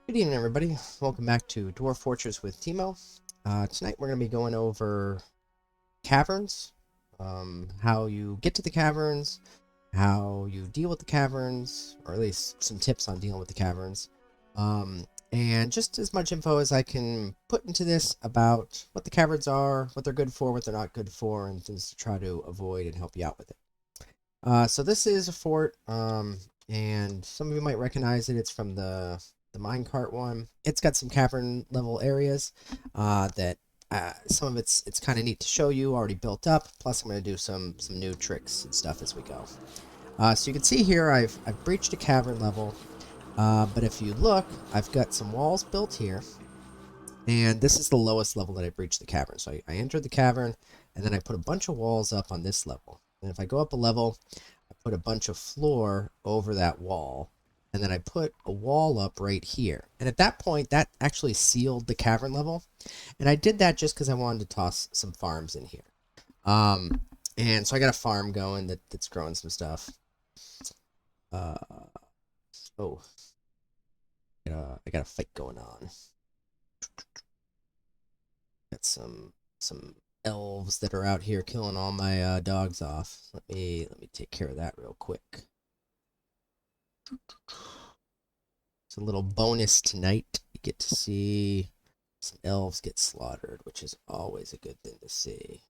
Good evening, everybody. Welcome back to Dwarf Fortress with Teemo. Tonight we're going to be going over caverns, how you get to the caverns, how you deal with the caverns, or at least some tips on dealing with the caverns, and just as much info as I can put into this about what the caverns are, what they're good for, what they're not good for, and things to try to avoid and help you out with it. So this is a fort, and some of you might recognize it. It's from the minecart one. It's got some cavern level areas that some of it's kind of neat to show you, already built up. Plus, I'm going to do some new tricks and stuff as we go. So you can see here I've breached a cavern level, but if you look, I've got some walls built here. And this is the lowest level that I breached the cavern. So I entered the cavern, and then I put a bunch of walls up on this level. And if I go up a level, I put a bunch of floor over that wall. And then I put a wall up right here. And at that point, that actually sealed the cavern level. And I did that just because I wanted to toss some farms in here. And so I got a farm going that's growing some stuff. Oh, I got a fight going on. Got some elves that are out here killing all my dogs off. Let me take care of that real quick. It's a little bonus tonight. You get to see some elves get slaughtered, which is always a good thing to see.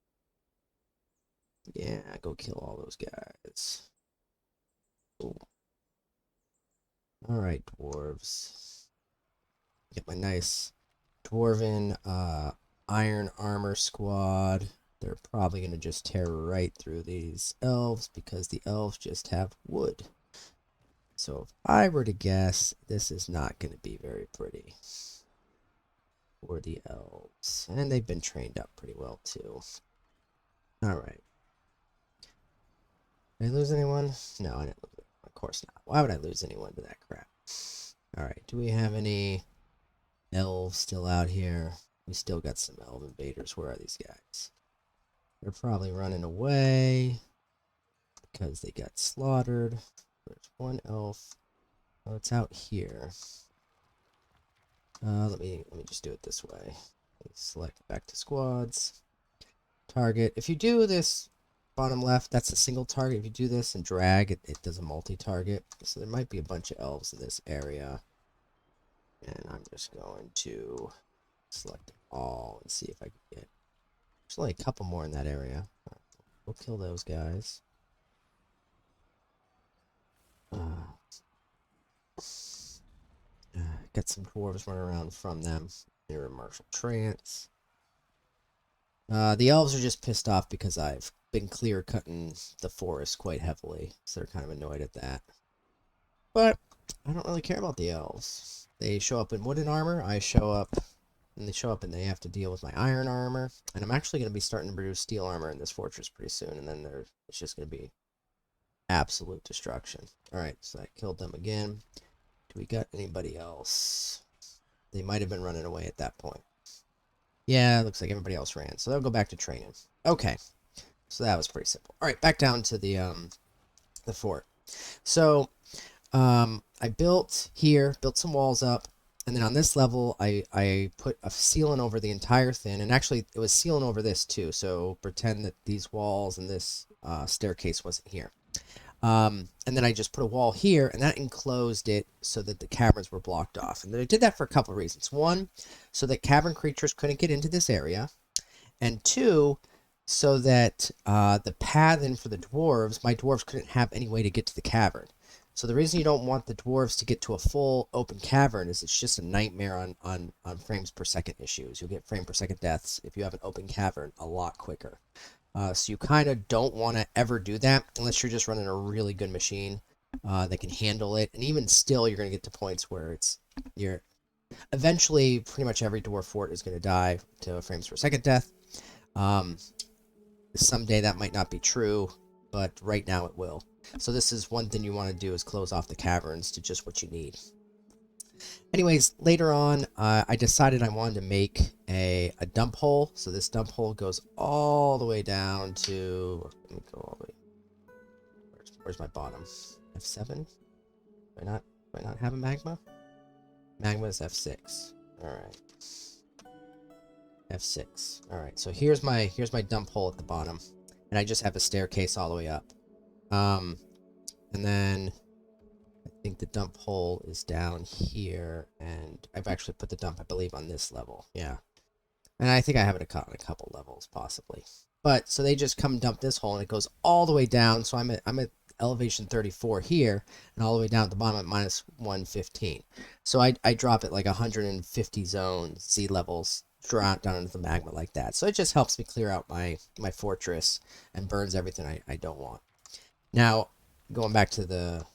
Yeah, go kill all those guys. Ooh. All right, dwarves. Get my nice dwarven iron armor squad. They're probably going to just tear right through these elves because the elves just have wood. So if I were to guess, this is not going to be very pretty for the elves. And they've been trained up pretty well too. Alright. Did I lose anyone? No, I didn't lose it. Of course not. Why would I lose anyone to that crap? Alright, do we have any elves still out here? We still got some elf invaders. Where are these guys? They're probably running away because they got slaughtered. There's one elf. Oh, it's out here. Let me just do it this way. Select back to squads. Target. If you do this bottom left, that's a single target. If you do this and drag, it does a multi-target. So there might be a bunch of elves in this area. And I'm just going to select all and see if I can get... There's only a couple more in that area. We'll kill those guys. Got some dwarves running around from them. They're in martial trance. The elves are just pissed off because I've been clear cutting the forest quite heavily, so they're kind of annoyed at that. But I don't really care about the elves. They show up in wooden armor, I show up, and they show up and they have to deal with my iron armor. And I'm actually going to be starting to produce steel armor in this fortress pretty soon, and then it's just going to be absolute destruction. Alright, so I killed them again. Do we got anybody else? They might have been running away at that point. Yeah, it looks like everybody else ran, so they'll go back to training. Okay, so that was pretty simple. All right, back down to the fort. So I built some walls up, and then on this level, I put a ceiling over the entire thing, and actually it was ceiling over this too. So pretend that these walls and this staircase wasn't here. And then I just put a wall here, and that enclosed it so that the caverns were blocked off. And I did that for a couple of reasons. One, so that cavern creatures couldn't get into this area. And two, so that the path in for the dwarves, my dwarves couldn't have any way to get to the cavern. So the reason you don't want the dwarves to get to a full open cavern is it's just a nightmare on frames per second issues. You'll get frame per second deaths if you have an open cavern a lot quicker. So you kind of don't want to ever do that unless you're just running a really good machine that can handle it. And even still, you're going to get to points where you're eventually pretty much every dwarf fort is going to die to frames per second death. Someday that might not be true, but right now it will. So this is one thing you want to do is close off the caverns to just what you need. Anyways, later on, I decided I wanted to make a dump hole. So this dump hole goes all the way down to... Let me go all the way... Where's my bottom? F7? Do I not have a magma? Magma is F6. Alright. F6. Alright, so here's my dump hole at the bottom. And I just have a staircase all the way up. And then I think the dump hole is down here, and I've actually put the dump, I believe, on this level. Yeah. And I think I have it on a couple levels, possibly. But, so they just come dump this hole, and it goes all the way down, so I'm at elevation 34 here, and all the way down at the bottom at minus 115. So I drop it like 150 zones, Z levels, down into the magma like that. So it just helps me clear out my fortress and burns everything I don't want. Now, going back to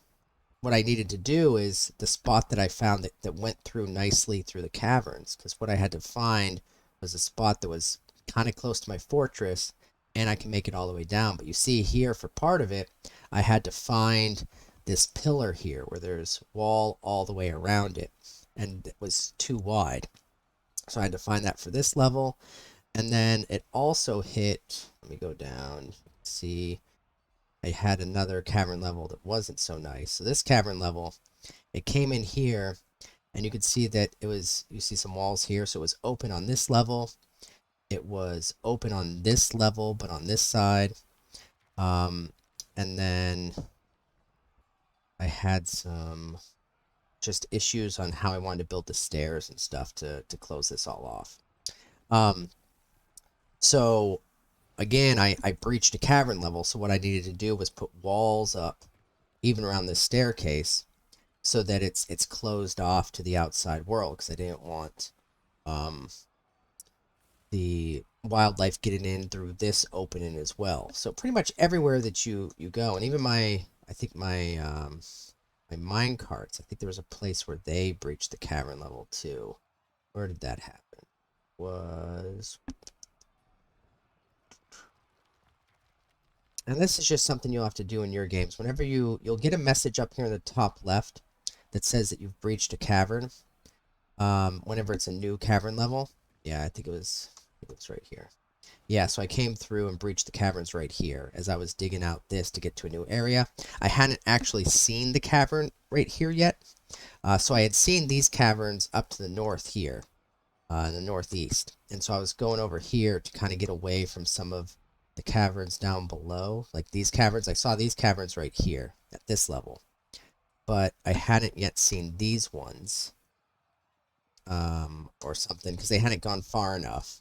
what I needed to do is the spot that I found that went through nicely through the caverns, because what I had to find was a spot that was kind of close to my fortress, and I can make it all the way down. But you see here, for part of it, I had to find this pillar here where there's wall all the way around it, and it was too wide. So I had to find that for this level. And then it also hit, let me go down, see, I had another cavern level that wasn't so nice. So this cavern level, it came in here, and you could see that it was, you see some walls here, so it was open on this level. It was open on this level, but on this side. And then I had some just issues on how I wanted to build the stairs and stuff to close this all off. So again, I breached a cavern level, so what I needed to do was put walls up even around this staircase so that it's closed off to the outside world, because I didn't want the wildlife getting in through this opening as well. So pretty much everywhere that you go, and even I think my mine carts, I think there was a place where they breached the cavern level too. Where did that happen? And this is just something you'll have to do in your games. Whenever you'll get a message up here in the top left that says that you've breached a cavern. Whenever it's a new cavern level. Yeah, I think it was right here. Yeah, so I came through and breached the caverns right here as I was digging out this to get to a new area. I hadn't actually seen the cavern right here yet. So I had seen these caverns up to the north here, in the northeast. And so I was going over here to kind of get away from some of the caverns down below. Like these caverns, I saw these caverns right here at this level. But I hadn't yet seen these ones. Or something, because they hadn't gone far enough.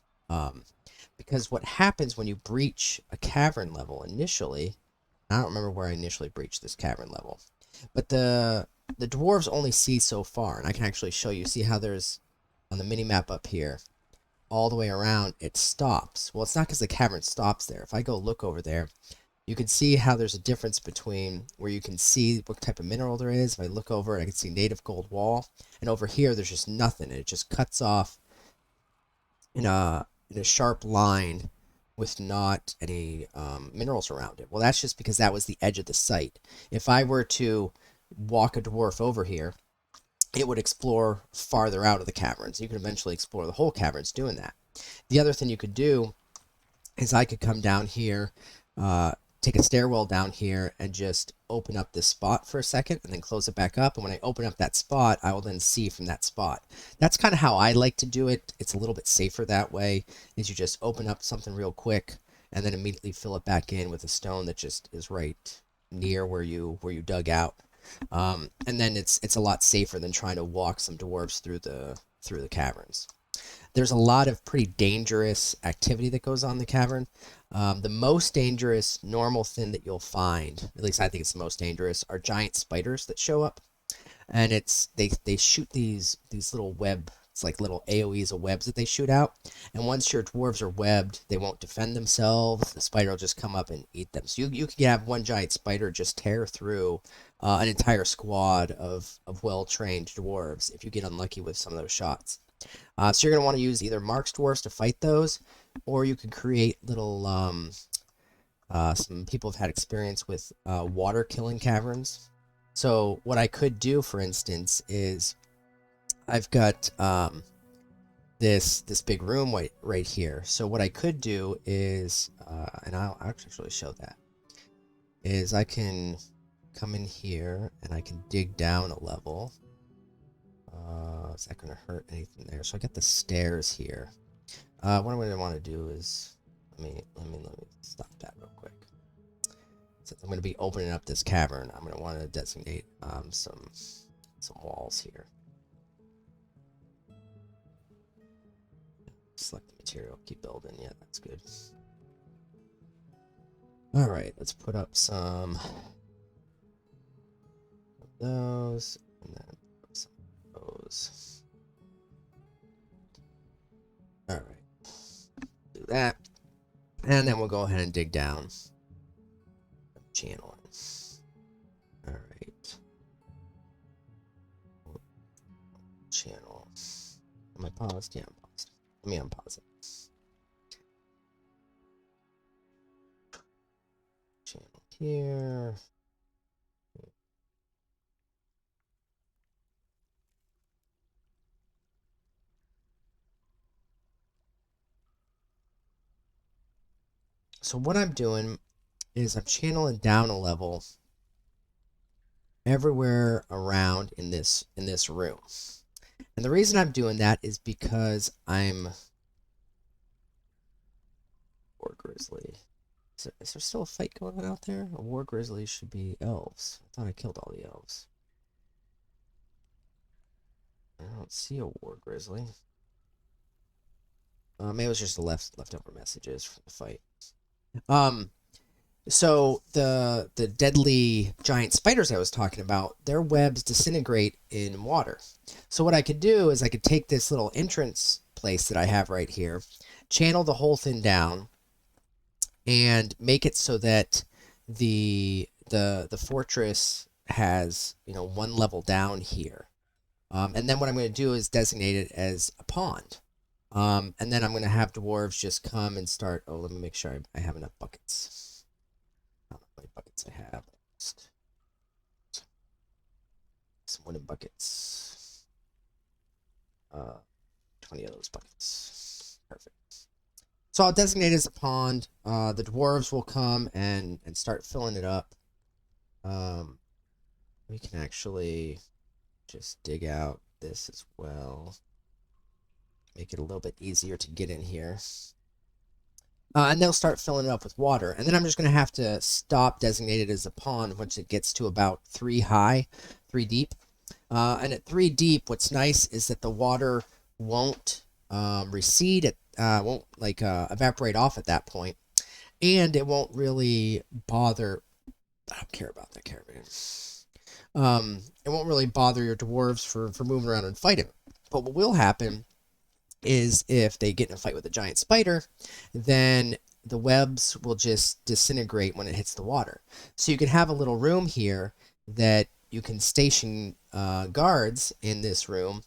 Because what happens when you breach a cavern level initially, I don't remember where I initially breached this cavern level, but the dwarves only see so far, and I can actually show you. See how there's, on the mini-map up here, all the way around, it stops. Well, it's not because the cavern stops there. If I go look over there, you can see how there's a difference between where you can see what type of mineral there is. If I look over it, I can see native gold wall. And over here, there's just nothing. And it just cuts off in a sharp line with not any minerals around it. Well, that's just because that was the edge of the site. If I were to walk a dwarf over here, it would explore farther out of the caverns. You could eventually explore the whole caverns doing that. The other thing you could do is I could come down here, take a stairwell down here and just open up this spot for a second and then close it back up. And when I open up that spot, I will then see from that spot. That's kind of how I like to do it. It's a little bit safer that way, is you just open up something real quick and then immediately fill it back in with a stone that just is right near where you dug out. And then it's a lot safer than trying to walk some dwarves through the caverns. There's a lot of pretty dangerous activity that goes on in the cavern. The most dangerous normal thing that you'll find, at least I think it's the most dangerous, are giant spiders that show up. And they shoot these little web, it's like little AoEs of webs that they shoot out. And once your dwarves are webbed, they won't defend themselves. The spider will just come up and eat them. So you can have one giant spider just tear through an entire squad of well-trained dwarves if you get unlucky with some of those shots. So you're going to want to use either Mark's dwarves to fight those, or you can create little, some people have had experience with water killing caverns. So what I could do, for instance, is I've got this big room right here. So what I could do is, and I'll actually show that, is I can come in here and I can dig down a level. is that going to hurt anything there? So I got the stairs here. What I'm going to want to do is let me stop that real quick. Since I'm going to be opening up this cavern, I'm going to want to designate some walls here. Select the material, keep building. Yeah, that's good. All right, let's put up some of those, and then put some of those. All right, do that, and then we'll go ahead and dig down. Channeling. All right. Channel. Am I paused? Yeah, I'm paused. Let me unpause it. Channel here. So what I'm doing is I'm channeling down a level everywhere around in this room. And the reason I'm doing that is because I'm War Grizzly. Is there still a fight going on out there? A War Grizzly should be elves. I thought I killed all the elves. I don't see a War Grizzly. Maybe it was just the leftover messages from the fight. So the deadly giant spiders I was talking about, their webs disintegrate in water. So what I could do is I could take this little entrance place that I have right here, channel the whole thing down, and make it so that the fortress has, you know, one level down here. And then what I'm going to do is designate it as a pond. And then I'm going to have dwarves just come and start. Oh, let me make sure I have enough buckets. I don't know how many buckets I have. Just some wooden buckets. 20 of those buckets. Perfect. So I'll designate it as a pond. The dwarves will come and start filling it up. We can actually just dig out this as well. Make it a little bit easier to get in here. And they'll start filling it up with water. And then I'm just going to have to stop designated as a pond once it gets to about 3 deep. And at 3 deep, what's nice is that the water won't recede. It won't evaporate off at that point. And it won't really bother. I don't care about that caravan. It won't really bother your dwarves for moving around and fighting. But what will happen is if they get in a fight with a giant spider, then the webs will just disintegrate when it hits the water. So you can have a little room here that you can station guards in this room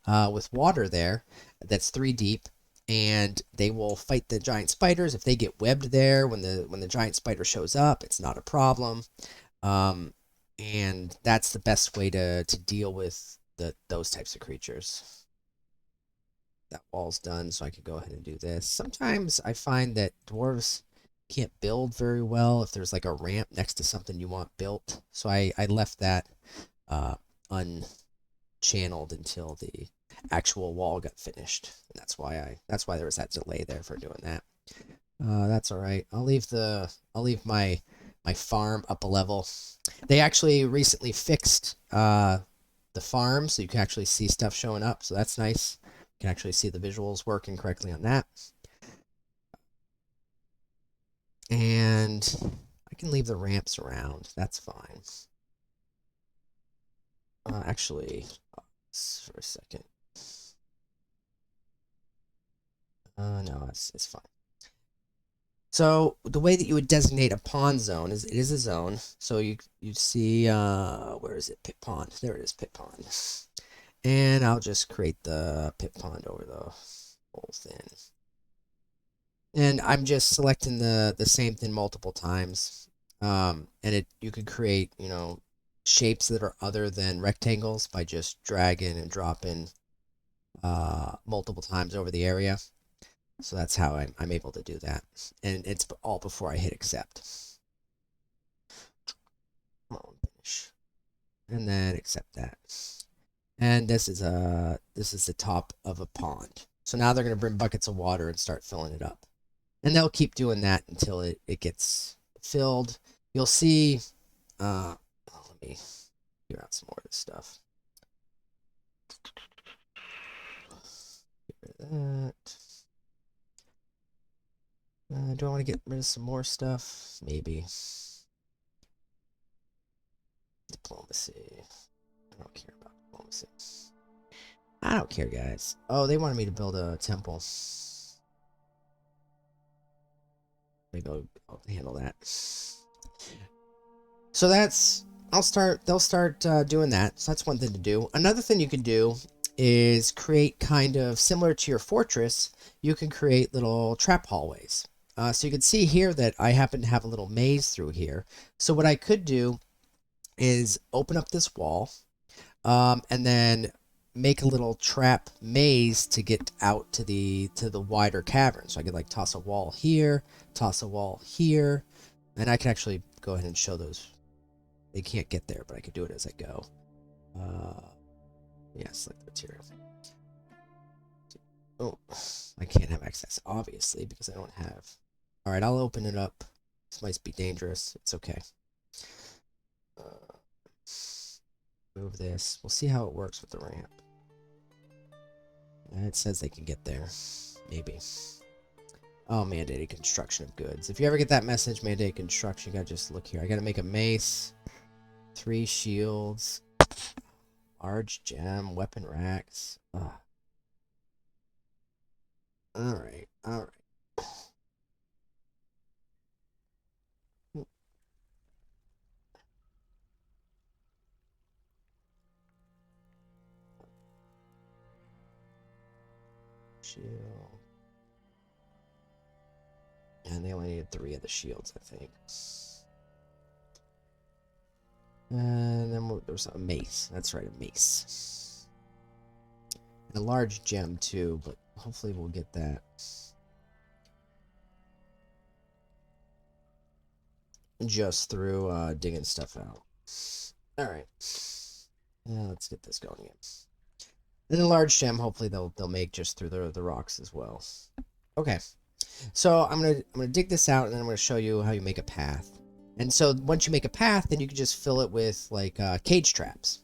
with water there that's 3 deep, and they will fight the giant spiders. If they get webbed there when the giant spider shows up, it's not a problem. And that's the best way to deal with those types of creatures. That wall's done, so I could go ahead and do this. Sometimes I find that dwarves can't build very well if there's like a ramp next to something you want built. So I left that unchanneled until the actual wall got finished. And that's why there was that delay there for doing that. That's all right. I'll leave my farm up a level. They actually recently fixed the farm, so you can actually see stuff showing up. So that's nice. You can actually see the visuals working correctly on that. And I can leave the ramps around. That's fine. Actually, for a second. No, it's fine. So the way that you would designate a pond zone is it is a zone. So you see where is it? Pit pond. There it is, pit pond. And I'll just create the pit pond over the whole thing. And I'm just selecting the same thing multiple times. And you could create, you know, shapes that are other than rectangles by just dragging and dropping multiple times over the area. So that's how I'm able to do that. And it's all before I hit accept. Come on, finish. And then accept that. And this is the top of a pond. So now they're going to bring buckets of water and start filling it up. And they'll keep doing that until it gets filled. You'll see, let me figure out some more of this stuff. Get rid of that. Do I want to get rid of some more stuff? Maybe. Diplomacy. I don't care about diplomacy. I don't care, guys. Oh, they wanted me to build a temple. Maybe I'll handle that. So that's... they'll start doing that. So that's one thing to do. Another thing you can do is create kind of similar to your fortress. You can create little trap hallways. So you can see here that I happen to have a little maze through here. So what I could do is open up this wall, and then make a little trap maze to get out to the wider cavern. So I could like toss a wall here, toss a wall here, and I can actually go ahead and show those. They can't get there, but I could do it as I go. Yeah, select material. Oh, I can't have access, obviously, because I don't have... Alright, I'll open it up. This might be dangerous. It's okay. Move this. We'll see how it works with the ramp. It says they can get there. Maybe. Oh, mandated construction of goods. If you ever get that message, mandated construction, you gotta just look here. I gotta make a mace. 3 shields. Large gem. Weapon racks. Alright, alright. Shield. And they only needed 3 of the shields, I think. And then there's a mace. That's right, a mace. And a large gem, too, but hopefully we'll get that. Just through digging stuff out. Alright. Let's get this going again. And a large gem, hopefully they'll make just through the rocks as well. Okay. So I'm gonna dig this out, and then I'm gonna show you how you make a path. And so once you make a path, then you can just fill it with like cage traps.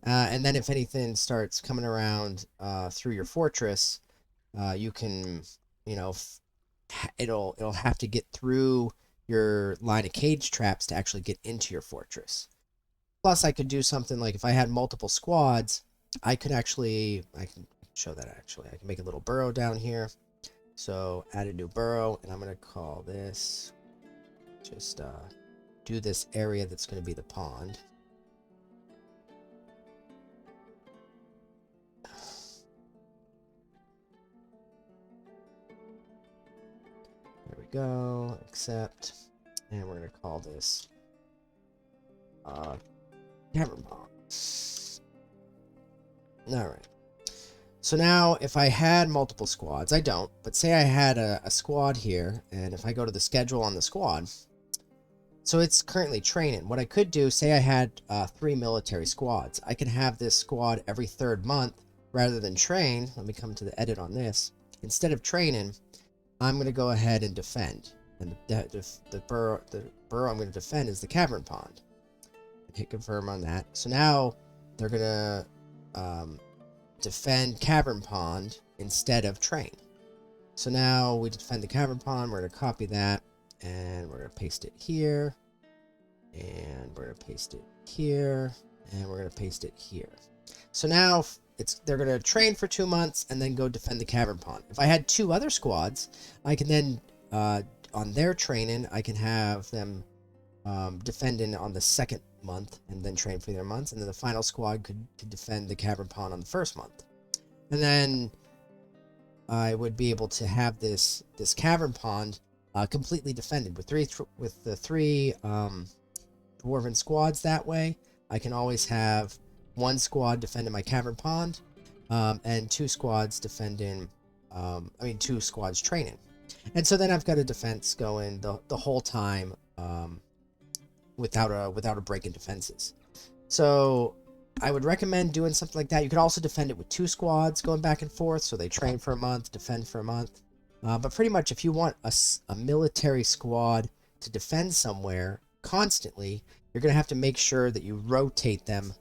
And then if anything starts coming around through your fortress, you can, you know, it'll have to get through your line of cage traps to actually get into your fortress. Plus, I could do something like if I had multiple squads, I can show that actually. I can make a little burrow down here. So add a new burrow, and I'm gonna call this just do this area that's gonna be the pond. There we go. Accept, and we're gonna call this cavern pond. Alright. So now, if I had multiple squads, I don't, but say I had a squad here, and if I go to the schedule on the squad, so it's currently training. What I could do, say I had 3 military squads, I can have this squad every 3rd month, rather than train. Let me come to the edit on this. Instead of training, I'm going to go ahead and defend. And the burrow I'm going to defend is the cavern pond. Hit confirm on that. So now, they're going to defend cavern pond instead of train. So now we defend the cavern pond. We're going to copy that, and we're going to paste it here, and we're going to paste it here, and we're going to paste it here. So now they're going to train for 2 months and then go defend the cavern pond. If I had 2 other squads, I can then on their training, I can have them defending on the 2nd month and then train for their months, and then the final squad could defend the cavern pond on the 1st month. And then I would be able to have this cavern pond completely defended with the 3 dwarven squads. That way I can always have 1 squad defending my cavern pond, and 2 squads defending 2 squads training. And so then I've got a defense going the whole time, without a break in defenses. So I would recommend doing something like that. You could also defend it with 2 squads going back and forth, so they train for a month, defend for a month. But pretty much, if you want a military squad to defend somewhere constantly, you're going to have to make sure that you rotate them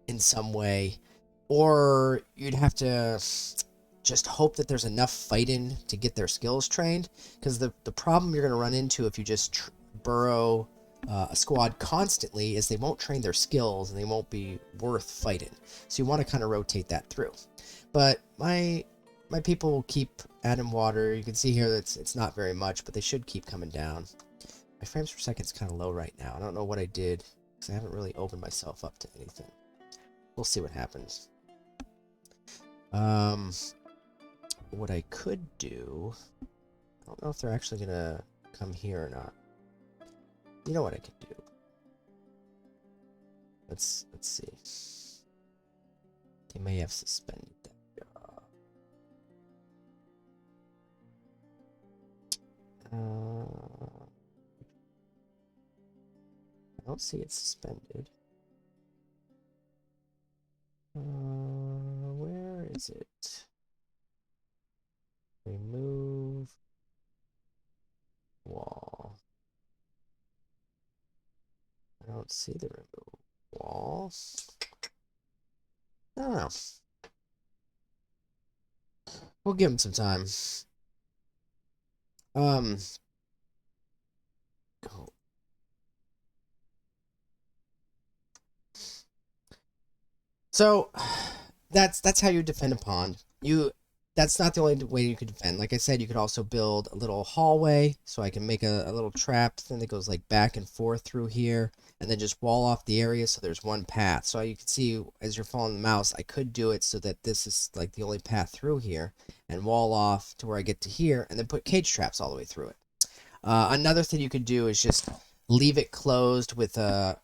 in some way, or you'd have to just hope that there's enough fighting to get their skills trained, because the problem you're going to run into if you just burrow a squad constantly is they won't train their skills and they won't be worth fighting. So you want to kind of rotate that through. But my people will keep adding water. You can see here that it's not very much, but they should keep coming down. My frames per second is kind of low right now. I don't know what I did because I haven't really opened myself up to anything. We'll see what happens. What I could do, I don't know if they're actually gonna come here or not. You know what I could do? Let's see. They may have suspended that job. I don't see it suspended. Where is it? Remove wall. I don't see the remove wall. I don't know. We'll give him some time. Oh. So that's how you defend a pond. That's not the only way you could defend. Like I said, you could also build a little hallway, so I can make a little trap thing that goes like back and forth through here, and then just wall off the area so there's one path. So you can see as you're following the mouse, I could do it so that this is like the only path through here, and wall off to where I get to here, and then put cage traps all the way through it. Another thing you could do is just leave it closed with a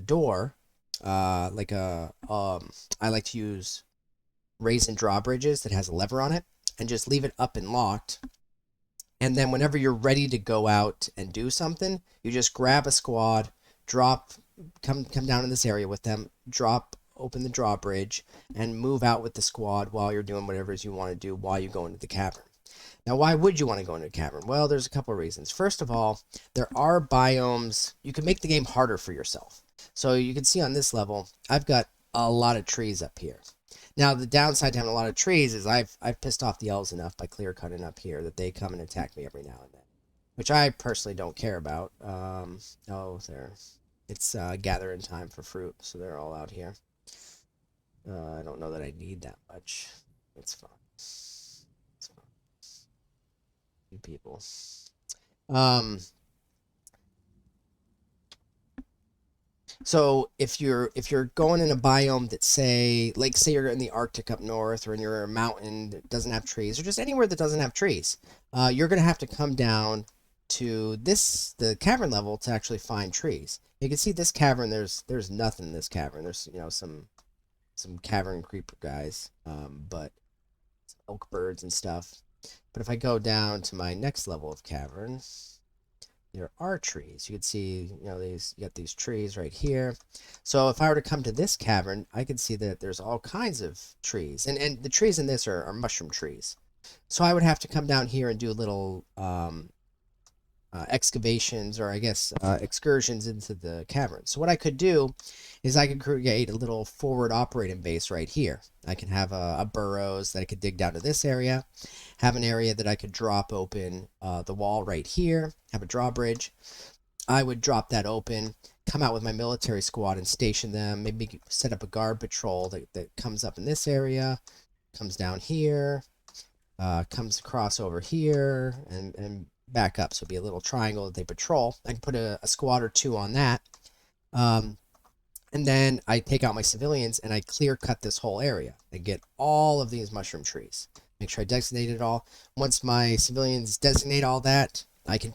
door, like a I like to use raise and drawbridges that has a lever on it, and just leave it up and locked. And then whenever you're ready to go out and do something, you just grab a squad, come down in this area with them, open the drawbridge, and move out with the squad while you're doing whatever it is you want to do while you go into the cavern. Now, why would you want to go into a cavern? Well, there's a couple of reasons. First of all, there are biomes. You can make the game harder for yourself. So you can see on this level, I've got a lot of trees up here. Now, the downside to having a lot of trees is I've pissed off the elves enough by clear cutting up here that they come and attack me every now and then, which I personally don't care about. Oh, it's gathering time for fruit, so they're all out here. I don't know that I need that much. It's fine. It's fine. You people. So if you're going in a biome that say you're in the Arctic up north, or in your mountain that doesn't have trees, or just anywhere that doesn't have trees, you're gonna have to come down to the cavern level to actually find trees. You can see this cavern. There's nothing in this cavern. There's some cavern creeper guys, but some oak birds and stuff. But if I go down to my next level of caverns, there are trees. You can see, you got these trees right here. So if I were to come to this cavern, I can see that there's all kinds of trees. And the trees in this are mushroom trees. So I would have to come down here and do little excavations, or I guess excursions into the cavern. So what I could do is I could create a little forward operating base right here. I can have a burrows that I could dig down to this area, have an area that I could drop open the wall right here, have a drawbridge. I would drop that open, come out with my military squad and station them, maybe set up a guard patrol that comes up in this area, comes down here, comes across over here, and back up. So it'd be a little triangle that they patrol. I can put a squad or two on that. And then I take out my civilians and I clear cut this whole area and get all of these mushroom trees. Make sure I designate it all. Once my civilians designate all that, I can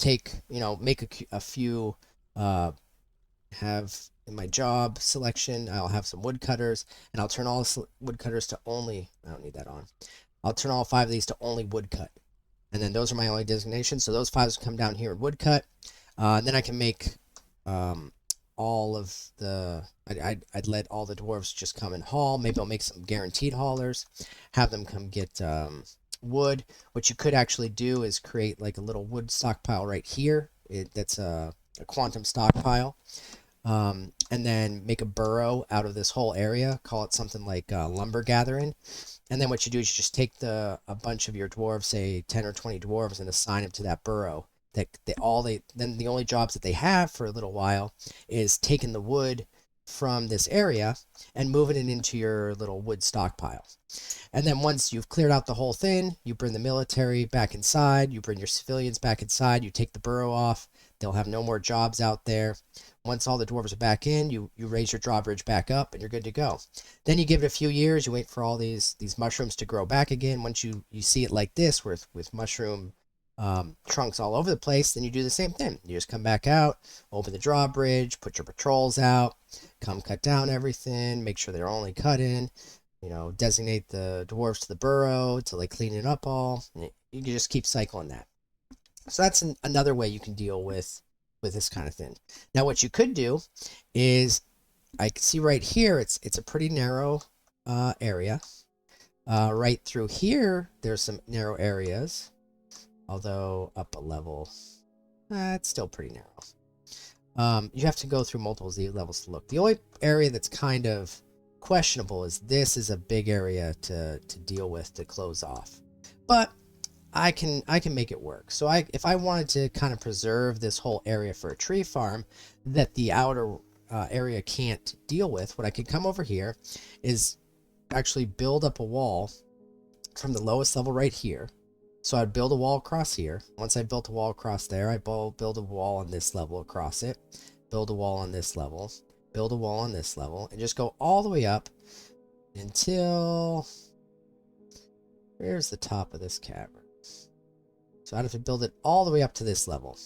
make a few, have in my job selection, I'll have some woodcutters, and I'll turn all the woodcutters to only, I don't need that on. I'll turn all 5 of these to only woodcut. And then those are my only designations. So those 5s come down here and woodcut. Then I can make all of the I'd let all the dwarves just come and haul. Maybe I'll make some guaranteed haulers, have them come get wood. What you could actually do is create like a little wood stockpile right here. That's a quantum stockpile. And then make a burrow out of this whole area. Call it something like lumber gathering. And then what you do is you just take a bunch of your dwarves, say 10 or 20 dwarves, and assign them to that burrow. Then the only jobs that they have for a little while is taking the wood from this area and moving it into your little wood stockpile. And then once you've cleared out the whole thing, you bring the military back inside, you bring your civilians back inside, you take the burrow off, they'll have no more jobs out there. Once all the dwarves are back in, you raise your drawbridge back up and you're good to go. Then you give it a few years, you wait for all these mushrooms to grow back again. Once you see it like this, with mushroom trunks all over the place, then you do the same thing. You just come back out, open the drawbridge, put your patrols out, come cut down everything, make sure they're only cut in, designate the dwarves to the burrow till they clean it up all. You can just keep cycling that. So that's another way you can deal with this kind of thing. Now what you could do is, I can see right here, it's a pretty narrow area. Right through here, there's some narrow areas. Although up a level, it's still pretty narrow. You have to go through multiple Z levels to look. The only area that's kind of questionable is this is a big area to deal with, to close off. But I can make it work. So if I wanted to kind of preserve this whole area for a tree farm that the outer area can't deal with, what I could come over here is actually build up a wall from the lowest level right here. So I'd build a wall across here. Once I built a wall across there, I build a wall on this level across it, build a wall on this level, build a wall on this level, and just go all the way up until, where's the top of this cavern? So I'd have to build it all the way up to this level.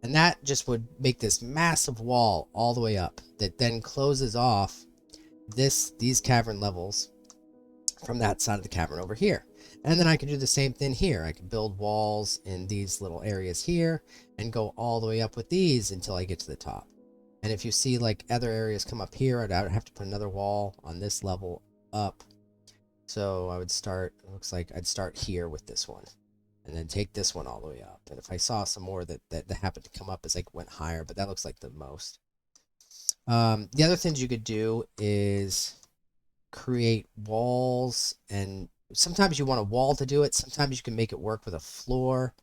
And that just would make this massive wall all the way up that then closes off these cavern levels from that side of the cavern over here. And then I can do the same thing here. I can build walls in these little areas here and go all the way up with these until I get to the top. And if you see like other areas come up here, I'd have to put another wall on this level up. So I would start, it looks like I'd start here with this one and then take this one all the way up. And if I saw some more that happened to come up as I went higher, but that looks like the most. The other things you could do is create walls, and sometimes you want a wall to do it. Sometimes you can make it work with a floor.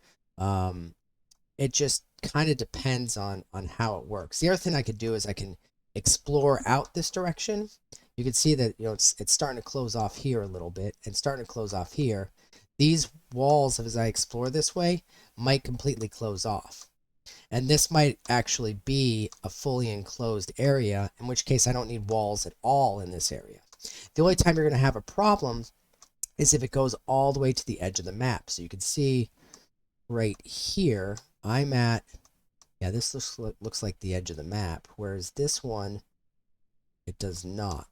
It just kind of depends on how it works. The other thing I could do is I can explore out this direction. You can see that it's starting to close off here a little bit and starting to close off here. These walls, as I explore this way, might completely close off. And this might actually be a fully enclosed area, in which case I don't need walls at all in this area. The only time you're going to have a problem is if it goes all the way to the edge of the map. So you can see right here, I'm at, yeah, this looks like the edge of the map, whereas this one, it does not.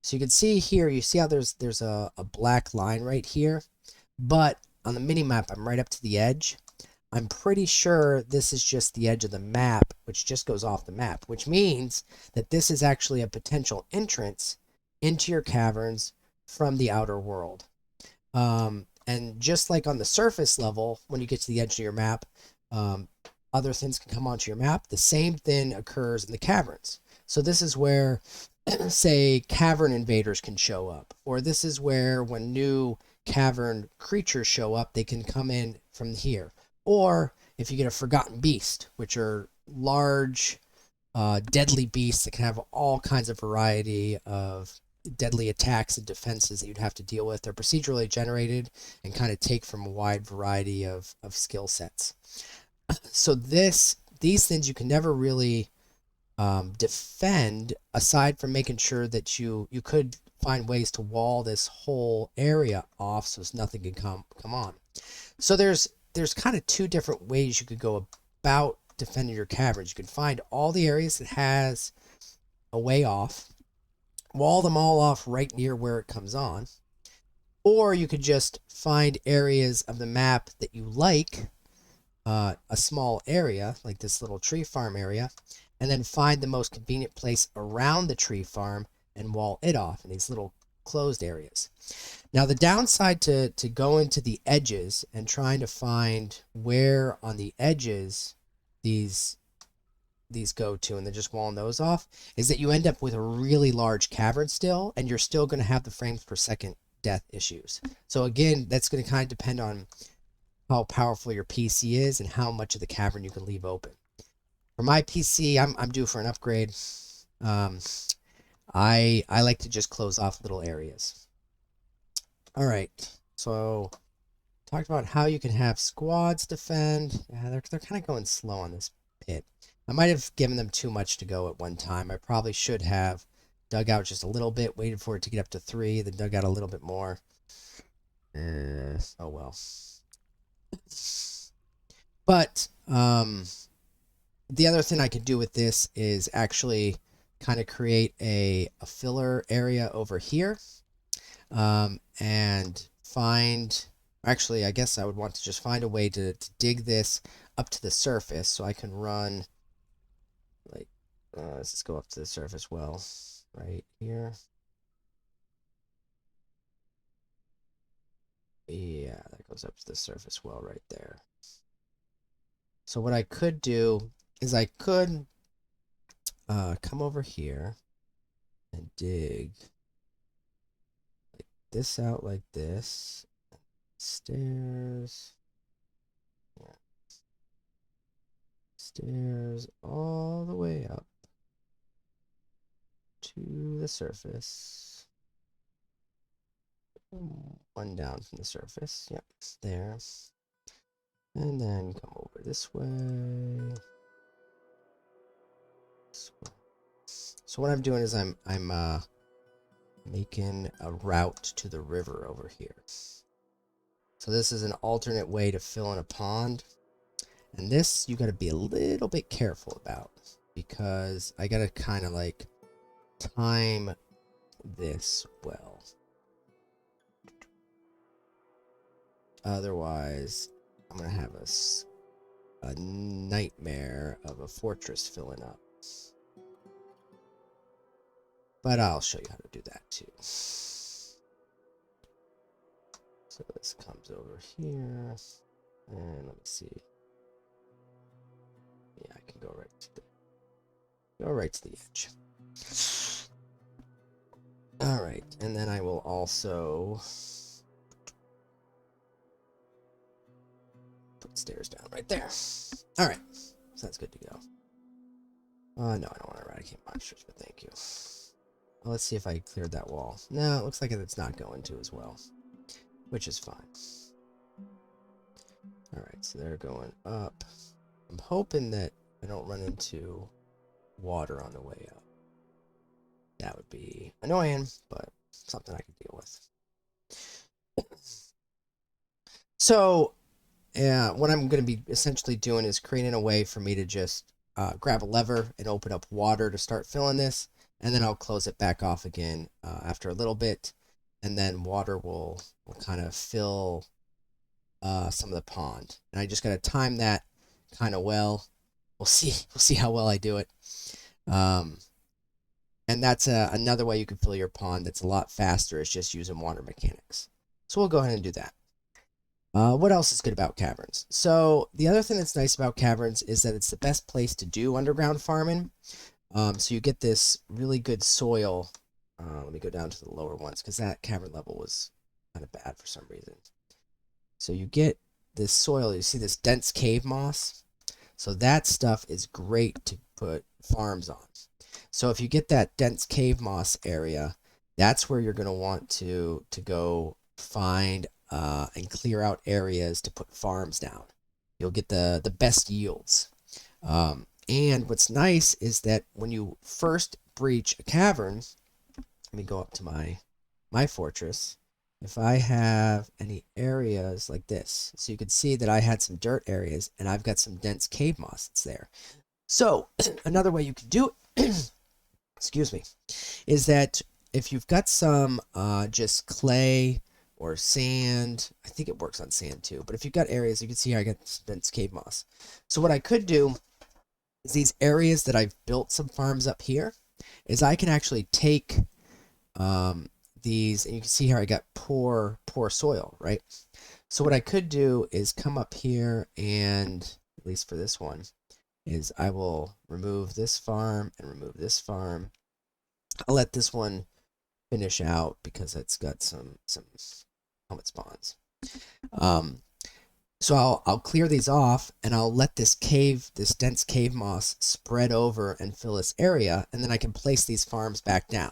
So you can see here, you see how there's a black line right here, but on the mini map, I'm right up to the edge. I'm pretty sure this is just the edge of the map, which just goes off the map, which means that this is actually a potential entrance into your caverns from the outer world. And just like on the surface level, when you get to the edge of your map, other things can come onto your map. The same thing occurs in the caverns. So this is where, say, cavern invaders can show up, or this is where when new cavern creatures show up, they can come in from here. Or if you get a forgotten beast, which are large, deadly beasts that can have all kinds of variety of deadly attacks and defenses that you'd have to deal with. They're procedurally generated and kind of take from a wide variety of skill sets. So these things you can never really defend, aside from making sure that you could find ways to wall this whole area off so nothing can come on. So there's kind of two different ways you could go about defending your caverns. You can find all the areas that has a way off, wall them all off right near where it comes on, or you could just find areas of the map that you like, a small area like this little tree farm area, and then find the most convenient place around the tree farm and wall it off in these little closed areas. Now, the downside to going to the edges and trying to find where on the edges these go to and then just walling those off is that you end up with a really large cavern still, and you're still going to have the frames per second death issues. So again, that's going to kind of depend on how powerful your PC is and how much of the cavern you can leave open. For my PC, I'm due for an upgrade. I like to just close off little areas. All right, so talked about how you can have squads defend. Yeah, they're kind of going slow on this pit. I might have given them too much to go at one time. I probably should have dug out just a little bit, waited for it to get up to 3, then dug out a little bit more. Oh well. But the other thing I could do with this is actually kind of create a filler area over here, and find, actually I guess I would want to just find a way to dig this up to the surface so I can run, like, let's just go up to the surface well right here. Yeah, that goes up to the surface well right there. So what I could do is I could come over here and dig like this out like this. Stairs. Yeah. Stairs all the way up to the surface. One down from the surface. Yep, there. And then come over this way. So what I'm doing is I'm making a route to the river over here. So this is an alternate way to fill in a pond. And this you got to be a little bit careful about, because I got to kind of like time this well. Otherwise, I'm going to have a nightmare of a fortress filling up. But I'll show you how to do that too. So this comes over here, and let me see. Yeah, I can go right to the edge. All right, and then I will also put stairs down right there. All right, so that's good to go. No, I don't want to eradicate monsters, but thank you. Well, let's see if I cleared that wall. No, it looks like it's not going to as well, which is fine. All right, so they're going up. I'm hoping that I don't run into water on the way up. That would be annoying, but something I can deal with. So, yeah, what I'm going to be essentially doing is creating a way for me to just grab a lever and open up water to start filling this, and then I'll close it back off again after a little bit, and then water will kind of fill some of the pond. And I just got to time that kind of well. We'll see how well I do it. And that's another way you can fill your pond that's a lot faster. It's just using water mechanics. So we'll go ahead and do that. What else is good about caverns? So the other thing that's nice about caverns is that it's the best place to do underground farming. So you get this really good soil. Let me go down to the lower ones because that cavern level was kind of bad for some reason. So you get this soil. You see this dense cave moss. So that stuff is great to put farms on. So if you get that dense cave moss area, that's where you're going to want to go find and clear out areas to put farms down. You'll get the best yields. And what's nice is that when you first breach a cavern, let me go up to my fortress. If I have any areas like this, so you can see that I had some dirt areas and I've got some dense cave moss that's there. So another way you can do it, excuse me, is that if you've got some just clay or sand, I think it works on sand too, but if you've got areas, you can see here I got dense cave moss. So what I could do is these areas that I've built some farms up here, is I can actually take um, these, and you can see here I got poor soil, right? So what I could do is come up here and, at least for this one, is I will remove this farm and remove this farm. I'll let this one finish out because it's got some helmet spawns. So I'll clear these off and I'll let this dense cave moss spread over and fill this area, and then I can place these farms back down.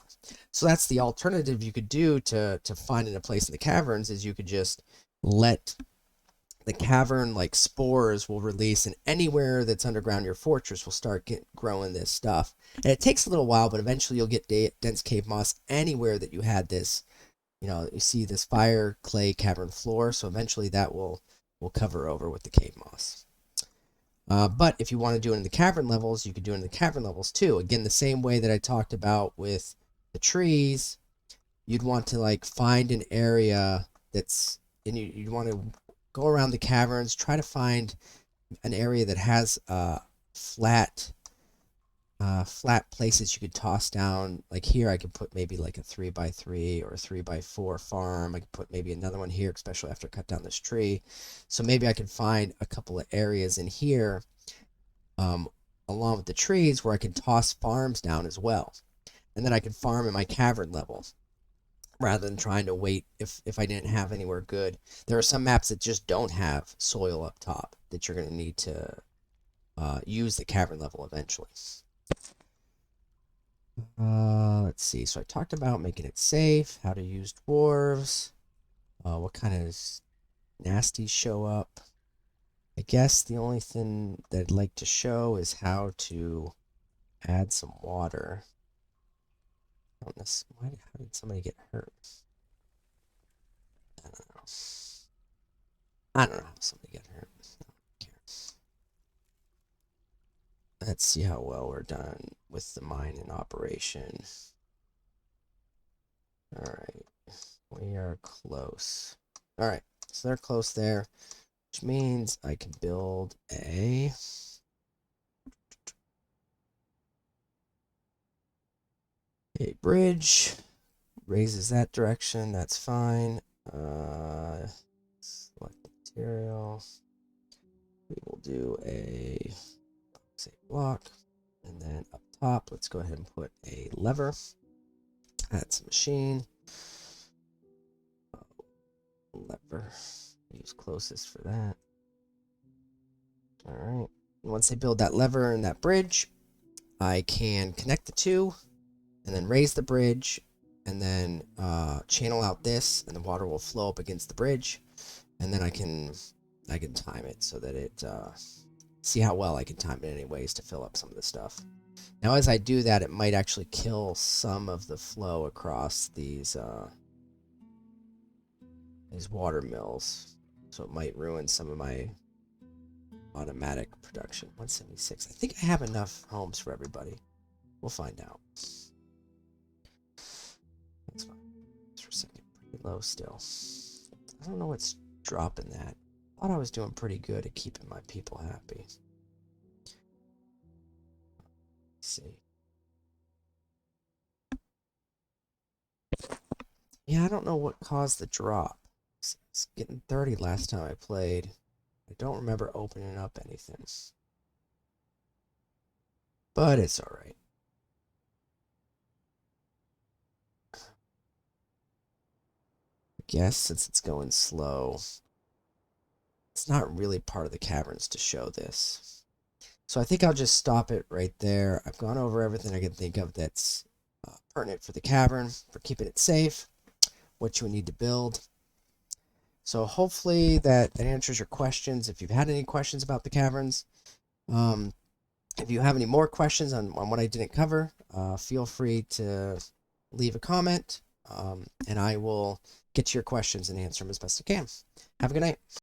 So that's the alternative you could do to finding a place in the caverns, is you could just let the cavern like spores will release, and anywhere that's underground your fortress will start growing this stuff. And it takes a little while, but eventually you'll get dense cave moss anywhere that you had this. You see this fire clay cavern floor, so eventually that will cover over with the cave moss. But if you want to do it in the cavern levels, you could do it in the cavern levels too. Again, the same way that I talked about with the trees, you'd want to like find an area that's, and you'd want to go around the caverns, try to find an area that has flat places you could toss down. Like here, I could put maybe like a 3x3 or a 3x4 farm. I could put maybe another one here, especially after I cut down this tree. So maybe I could find a couple of areas in here, along with the trees, where I can toss farms down as well. And then I can farm in my cavern level, rather than trying to wait if I didn't have anywhere good. There are some maps that just don't have soil up top that you're going to need to use the cavern level eventually. Let's see. So I talked about making it safe, how to use dwarves, what kind of nasties show up. I guess the only thing that I'd like to show is how to add some water. How did somebody get hurt? I don't know. I don't know how somebody got hurt. I don't care. Let's see how well we're done with the mine in operation. Alright. We are close. Alright. So they're close there, which means I can build a bridge. Raises that direction. That's fine. Select material. We will do a block, and then up top, let's go ahead and put a lever. Add some machine. Lever. Use closest for that. All right. Once I build that lever and that bridge, I can connect the two, and then raise the bridge, and then channel out this, and the water will flow up against the bridge, and then I can time it so that it see how well I can time it anyways to fill up some of the stuff. Now as I do that, it might actually kill some of the flow across these water mills, so it might ruin some of my automatic production. 176. I think I have enough homes for everybody. We'll find out. That's fine. For a second, pretty low still. I don't know what's dropping that. I thought I was doing pretty good at keeping my people happy. Let's see. Yeah, I don't know what caused the drop. It's getting 30 last time I played. I don't remember opening up anything. But it's alright. I guess since it's going slow, it's not really part of the caverns to show this. So I think I'll just stop it right there. I've gone over everything I can think of that's pertinent for the cavern, for keeping it safe, what you would need to build. So hopefully that answers your questions. If you've had any questions about the caverns, if you have any more questions on what I didn't cover, feel free to leave a comment, and I will get to your questions and answer them as best I can. Have a good night.